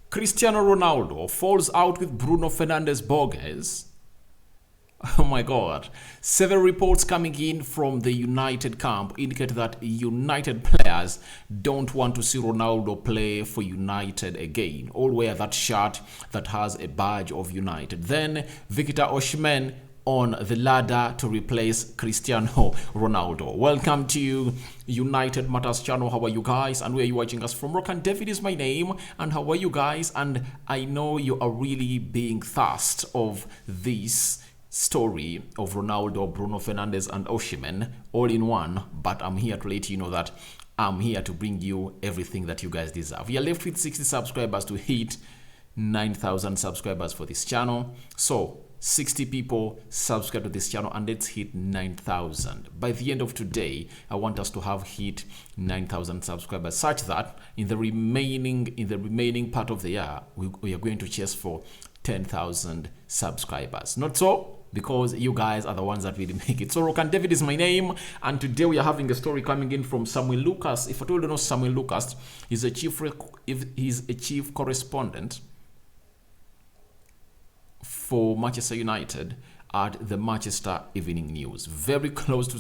Cristiano Ronaldo falls out with Bruno Fernandes bogus. Oh my god. Several reports coming in from the United camp indicate that United players don't want to see Ronaldo play for United again. All wear that shirt that has a badge of United. Then Victor Osimhen on the ladder to replace Cristiano Ronaldo. Welcome to United Matters channel. How are you guys? And where are you watching us from? Rock and David is my name. And how are you guys? And I know you are really being thirst of this story of Ronaldo, Bruno Fernandes and Osimhen all in one, but I'm here to let you know that I'm here to bring you everything that you guys deserve. We are left with 60 subscribers to hit 9,000 subscribers for this channel. So 60 people subscribe to this channel and let's hit 9,000. By the end of today, I want us to have hit 9,000 subscribers such that in the remaining part of the year, we are going to chase for 10,000 subscribers. Not so, because you guys are the ones that really make it. So Rock and David is my name, and today we are having a story coming in from Samuel Lucas. If at all you don't know Samuel Lucas, he's a chief correspondent for Manchester United at the Manchester Evening News. Very close to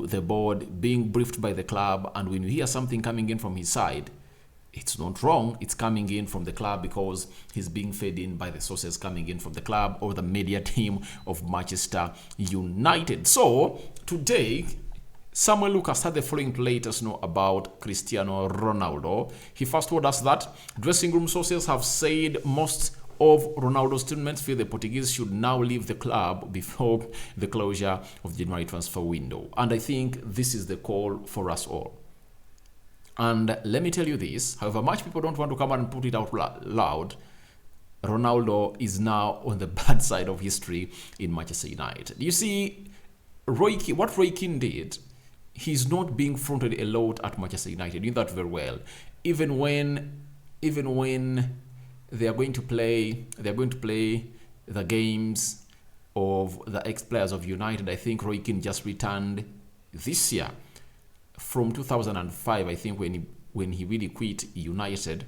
the board, being briefed by the club, and when you hear something coming in from his side, it's not wrong. It's coming in from the club because he's being fed in by the sources coming in from the club or the media team of Manchester United. So today, Samuel Lucas had the following to let us know about Cristiano Ronaldo. He first told us that dressing room sources have said most of Ronaldo's teammates feel the Portuguese should now leave the club before the closure of the January transfer window. And I think this is the call for us all. And let me tell you this, however much people don't want to come and put it out loud, Ronaldo is now on the bad side of history in Manchester United. You see, what Roy Keane did, he's not being fronted a lot at Manchester United. You know that very well. Even when they are going to play the games of the ex-players of United. I think Roy Keane just returned this year from 2005, I think, when he really quit United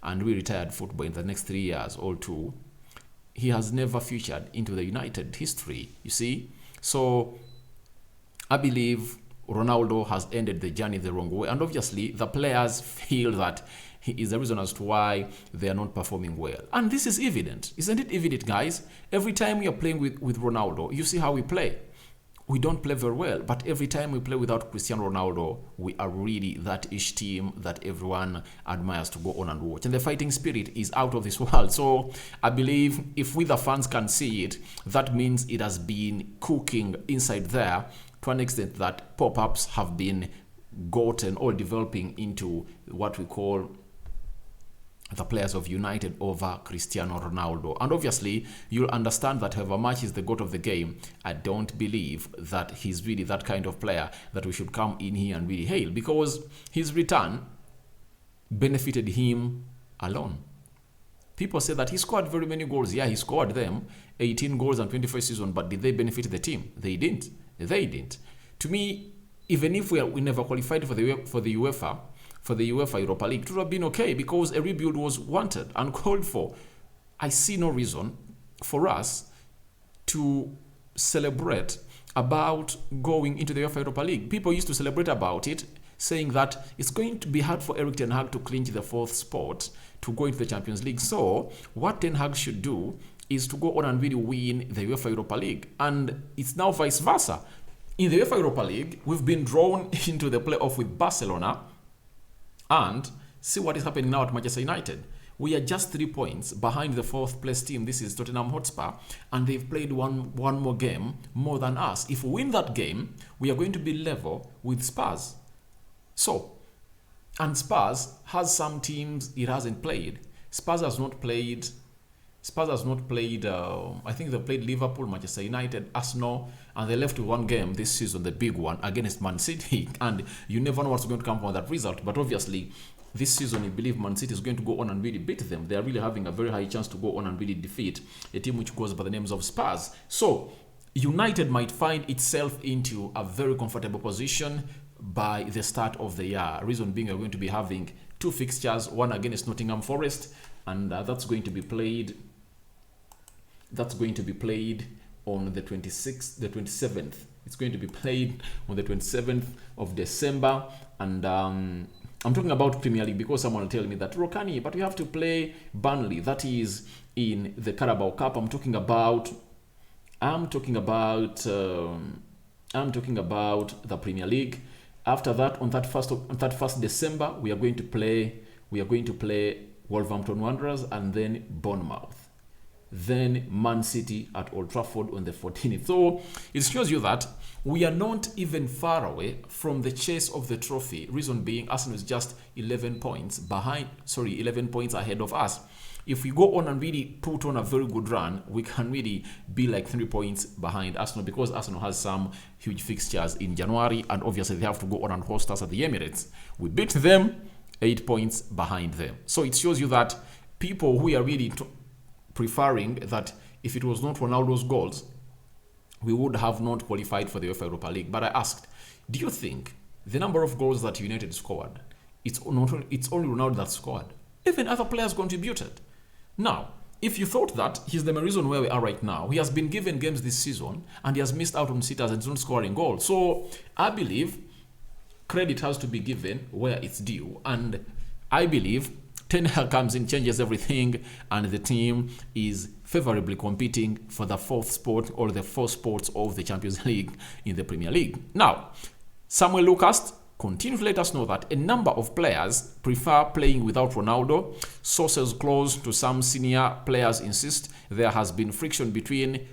and we retired football in the next 3 years or two. He has never featured into the United history, you see. So I believe Ronaldo has ended the journey the wrong way, and obviously the players feel that he is the reason as to why they are not performing well. And this is evident. Isn't it evident, guys? Every time we are playing with Ronaldo, you see how we play. We don't play very well, but every time we play without Cristiano Ronaldo, we are really that ish team that everyone admires to go on and watch. And the fighting spirit is out of this world. So I believe if we the fans can see it, that means it has been cooking inside there to an extent that pop-ups have been gotten or developing into what we call the players of United over Cristiano Ronaldo. And obviously, you'll understand that however much is the GOAT of the game, I don't believe that he's really that kind of player that we should come in here and really hail, because his return benefited him alone. People say that he scored very many goals. Yeah, he scored them, 18 goals and 25 seasons, but did they benefit the team? They didn't. They didn't. To me, even if we never qualified for the UEFA Europa League, it would have been okay because a rebuild was wanted and called for. I see no reason for us to celebrate about going into the UEFA Europa League. People used to celebrate about it, saying that it's going to be hard for Erik Ten Hag to clinch the 4th spot to go into the Champions League. So what Ten Hag should do is to go on and really win the UEFA Europa League. And it's now vice versa. In the UEFA Europa League, we've been drawn into the playoff with Barcelona. And see what is happening now at Manchester United. We are just 3 points behind the 4th place team. This is Tottenham Hotspur. And they've played one more game more than us. If we win that game, we are going to be level with Spurs. So, and Spurs has some teams it hasn't played. Spurs has not played, I think they played Liverpool, Manchester United, Arsenal, and they left with one game this season, the big one, against Man City. And you never know what's going to come from that result. But obviously, this season, I believe Man City is going to go on and really beat them. They are really having a very high chance to go on and really defeat a team which goes by the names of Spurs. So, United might find itself into a very comfortable position by the start of the year. Reason being, we're going to be having two fixtures, one against Nottingham Forest, and that's going to be played on the 27th. It's going to be played on the 27th of December, and I'm talking about Premier League because someone will tell me that, Rokani, but we have to play Burnley. That is in the Carabao Cup. I'm talking about the Premier League. After that, on that first December, we are going to play Wolverhampton Wanderers and then Bournemouth. Then Man City at Old Trafford on the 14th. So it shows you that we are not even far away from the chase of the trophy. Reason being, Arsenal is just 11 points ahead of us. If we go on and really put on a very good run, we can really be like 3 points behind Arsenal, because Arsenal has some huge fixtures in January, and obviously they have to go on and host us at the Emirates. We beat them, 8 points behind them. So it shows you that people who are really preferring that if it was not Ronaldo's goals, we would have not qualified for the UEFA Europa League. But I asked, do you think the number of goals that United scored, it's only Ronaldo that scored? Even other players contributed. Now, if you thought that he's the main reason where we are right now, he has been given games this season and he has missed out on sitters and is not scoring goals. So I believe credit has to be given where it's due. And I believe Ten Hag comes in, changes everything, and the team is favorably competing for the fourth spot or the four spots of the Champions League in the Premier League. Now, Samuel Lucas continue to let us know that a number of players prefer playing without Ronaldo. Sources close to some senior players insist there has been friction between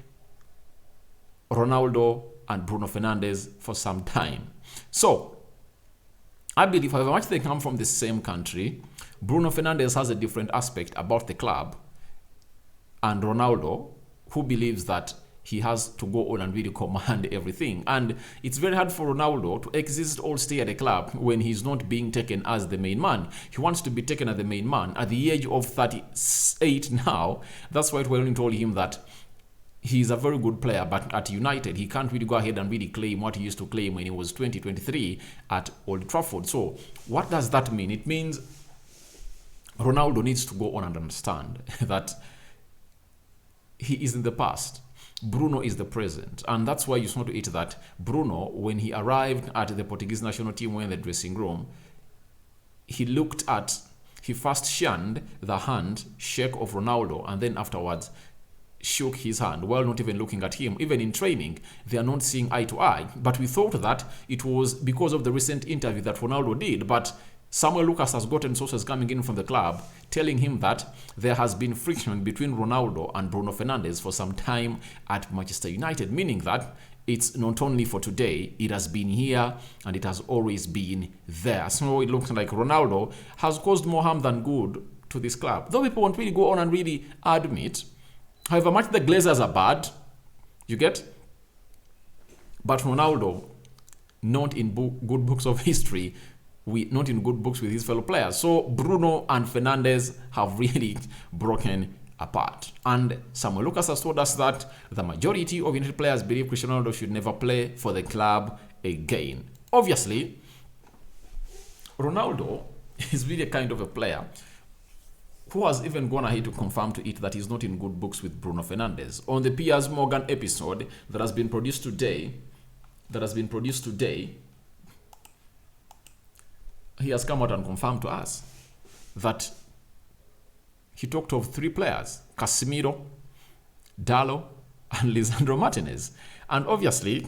Ronaldo and Bruno Fernandes for some time. So, I believe however much they come from the same country, Bruno Fernandes has a different aspect about the club, and Ronaldo, who believes that he has to go on and really command everything. And it's very hard for Ronaldo to exist or stay at a club when he's not being taken as the main man. He wants to be taken as the main man at the age of 38 now. That's why Twelling told him that he's a very good player, but at United, he can't really go ahead and really claim what he used to claim when he was 23 at Old Trafford. So what does that mean? It means Ronaldo needs to go on and understand that he is in the past. Bruno is the present, and that's why you saw to it that Bruno, when he arrived at the Portuguese national team, in the dressing room, he first shunned the handshake of Ronaldo, and then afterwards shook his hand while not even looking at him. Even in training, they are not seeing eye to eye. But we thought that it was because of the recent interview that Ronaldo did, but Samuel Lucas has gotten sources coming in from the club telling him that there has been friction between Ronaldo and Bruno Fernandes for some time at Manchester United, meaning that it's not only for today, it has been here and it has always been there. So it looks like Ronaldo has caused more harm than good to this club. Though people won't really go on and really admit, however much the Glazers are bad, you get? But Ronaldo, not in good books of history, not in good books with his fellow players. So Bruno and Fernandes have really broken apart. And Samuel Lucas has told us that the majority of United players believe Cristiano Ronaldo should never play for the club again. Obviously, Ronaldo is really a kind of a player who has even gone ahead to confirm to it that he's not in good books with Bruno Fernandes. On the Piers Morgan episode that has been produced today, he has come out and confirmed to us that he talked of 3 players, Casemiro, Dalot, and Lisandro Martinez. And obviously,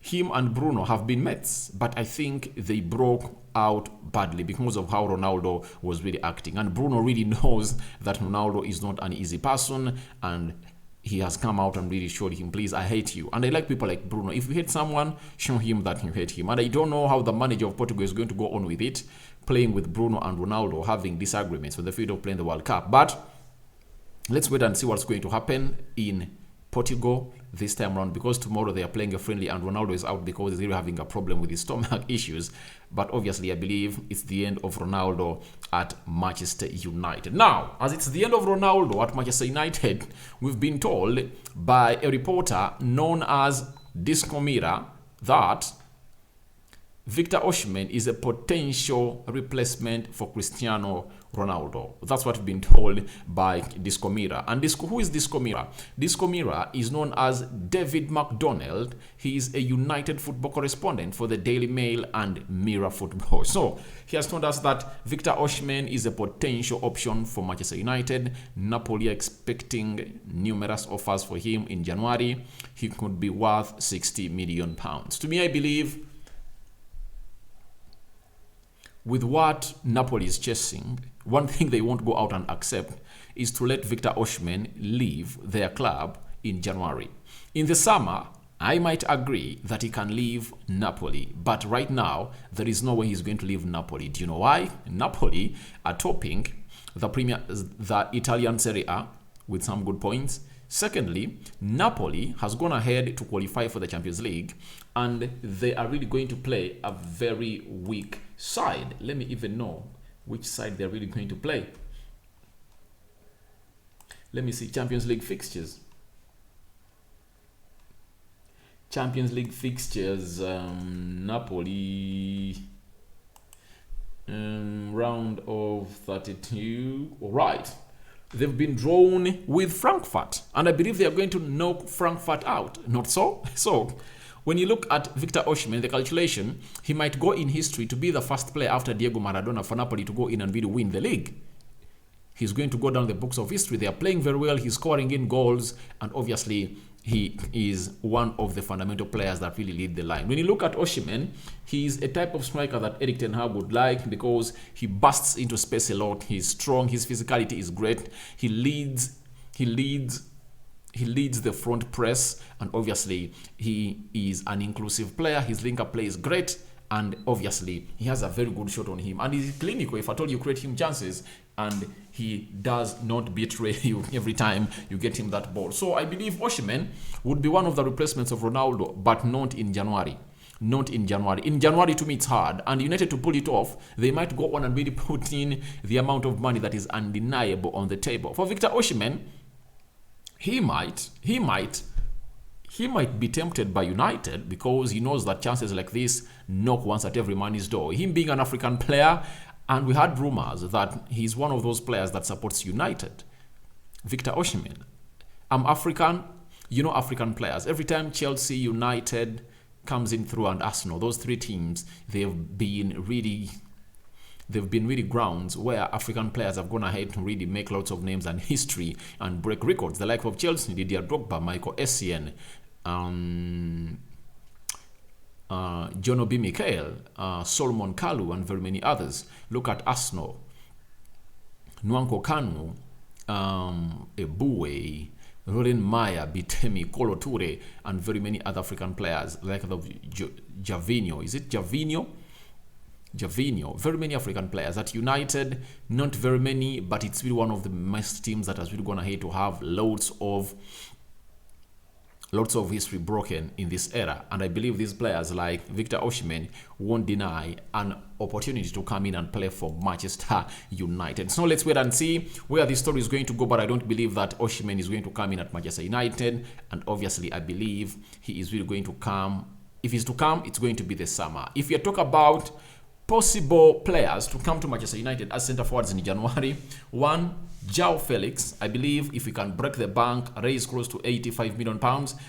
him and Bruno have been mates, but I think they broke out badly because of how Ronaldo was really acting. And Bruno really knows that Ronaldo is not an easy person, and he has come out and really showed him, please, I hate you. And I like people like Bruno. If you hate someone, show him that you hate him. And I don't know how the manager of Portugal is going to go on with it, playing with Bruno and Ronaldo, having disagreements with the field of playing the World Cup. But let's wait and see what's going to happen in Portugal this time around, because tomorrow they are playing a friendly and Ronaldo is out because he's really having a problem with his stomach issues. But obviously, I believe it's the end of Ronaldo at Manchester United. Now, as it's the end of Ronaldo at Manchester United, we've been told by a reporter known as Disco Mira that Victor Osimhen is a potential replacement for Cristiano Ronaldo. That's what we've been told by Disco Mirror. And who is Disco Mirror? Disco Mirror is known as David McDonald. He is a United football correspondent for the Daily Mail and Mirror Football. So he has told us that Victor Osimhen is a potential option for Manchester United. Napoli are expecting numerous offers for him in January. He could be worth £60 million. To me, I believe with what Napoli is chasing, one thing they won't go out and accept is to let Victor Osimhen leave their club in January. In the summer, I might agree that he can leave Napoli, but right now, there is no way he's going to leave Napoli. Do you know why? Napoli are topping the Italian Serie A with some good points. Secondly, Napoli has gone ahead to qualify for the Champions League, and they are really going to play a very weak side. Let me even know which side they're really going to play. Let me see Champions League fixtures. Champions League fixtures, Napoli, round of 32. All right. They've been drawn with Frankfurt, and I believe they are going to knock Frankfurt out. Not so? So, when you look at Victor Osimhen, the calculation, he might go in history to be the first player after Diego Maradona for Napoli to go in and really win the league. He's going to go down the books of history. They are playing very well. He's scoring in goals, and obviously he is one of the fundamental players that really lead the line. When you look at Osimhen, he's a type of striker that Erik ten Hag would like because he busts into space a lot. He's strong. His physicality is great. He leads the front press, and obviously he is an inclusive player. His link-up play is great, and obviously he has a very good shot on him, and he's clinical. If at all you create him chances, and he does not betray you every time you get him that ball. So I believe Osimhen would be one of the replacements of Ronaldo, but not in January. Not in January. In January, to me, it's hard. And United, to pull it off, they might go on and really put in the amount of money that is undeniable on the table. For Victor Osimhen, he might be tempted by United because he knows that chances like this knock once at every man's door. Him being an African player, and we had rumors that he's one of those players that supports United. Victor Osimhen. I'm African. You know African players. Every time Chelsea, United comes in through, and Arsenal, those three teams, they've been really grounds where African players have gone ahead to really make lots of names and history and break records. The like of Chelsea, Didier Drogba, Michael Essien, John Obi Mikel, Solomon Kalou, and very many others. Look at Arsenal, Nwankwo Kanu, Eboué, Roland Maya, Bitemi, Kolo Toure, and very many other African players like the Javinho. Is it Javinho? Javinho. Very many African players. At United, not very many, but it's really one of the best teams that has really gone ahead to have lots of history broken in this era, and I believe these players like Victor Osimhen won't deny an opportunity to come in and play for Manchester United. So let's wait and see where this story is going to go, but I don't believe that Osimhen is going to come in at Manchester United, and obviously I believe he is really going to come. If he's to come, it's going to be this summer. If you talk about possible players to come to Manchester United as centre forwards in January, one, João Felix. I believe if we can break the bank, raise close to £85 million,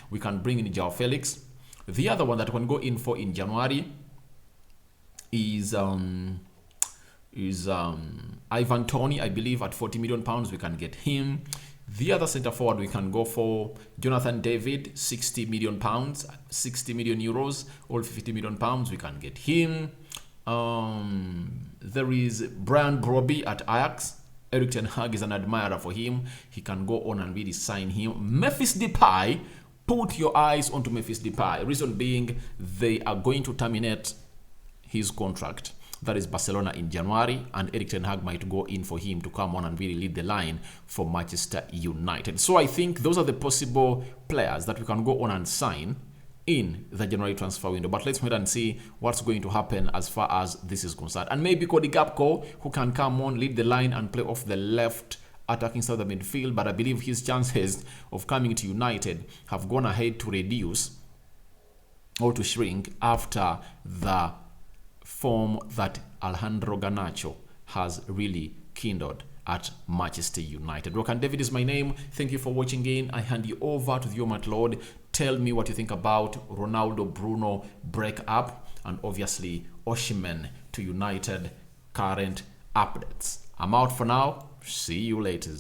we can bring in João Felix. The other one that we can go in for in January is Ivan Toney. I believe at £40 million we can get him. The other centre forward we can go for Jonathan David, £60 million, 60 million euros, or £50 million we can get him. There is Brian Brobby at Ajax. Erik ten Hag is an admirer for him. He can go on and really sign him. Memphis Depay, put your eyes onto Memphis Depay. Reason being, they are going to terminate his contract. That is Barcelona in January, and Erik ten Hag might go in for him to come on and really lead the line for Manchester United. So I think those are the possible players that we can go on and sign in the January transfer window. But let's wait and see what's going to happen as far as this is concerned. And maybe Cody Gakpo, who can come on, lead the line and play off the left attacking side of the midfield. But I believe his chances of coming to United have gone ahead to reduce or to shrink after the form that Alejandro Garnacho has really kindled at Manchester United. Rokan David is my name. Thank you for watching in. I hand you over to the Almighty Lord. Tell me what you think about Ronaldo Bruno breakup and obviously Osimhen to United current updates. I'm out for now. See you later.